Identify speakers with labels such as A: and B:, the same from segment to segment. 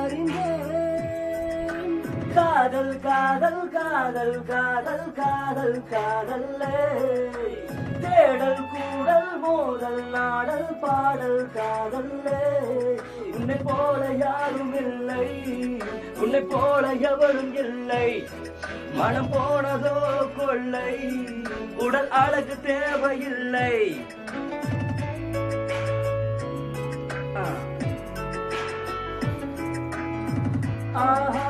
A: அறிந்தேன். காதல் காதல் காதல் காதல் காதல் காதல்லே தேடல் கூடல் மோதல் நாடல் பாடல் காதல்லே. உன்னை போல யாரும் இல்லை, உன்னை போல எவரும் இல்லை. மனம் போனதோ கொள்ளை, உடல் அழகு தேவையில்லை. ஆஹா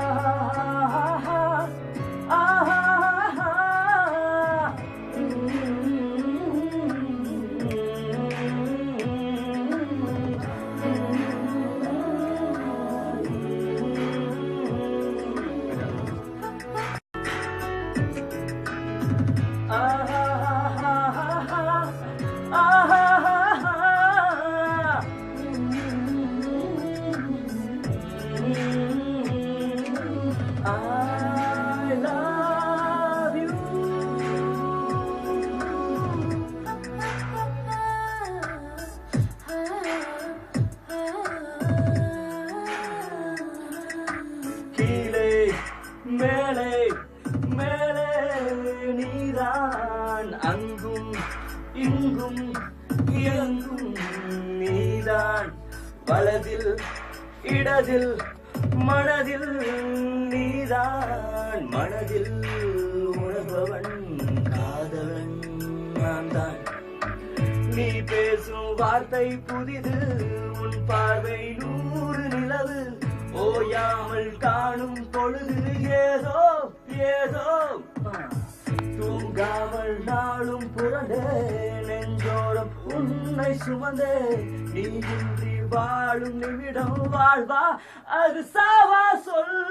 A: மேலே மேலே நீதான், அங்கும் இங்கும் எங்கும் நீதான். வலதில் இடதில் மனதில் நீதான். மனதில் உணர்பவன் காதலன் நான் தான். நீ பேசும் வார்த்தை புதிது, உன் பார்வை 100 நிலவு. ஓயாமல் காணும் பொழுது ஏதோ ஏதோ. தூங்காமல் நாளும் புரண்டே நெஞ்சோரம் உன்னை சுமந்தே. நீ இன்றி வாழும் நிமிடம் வாழ்வா அது சாவா சொல்.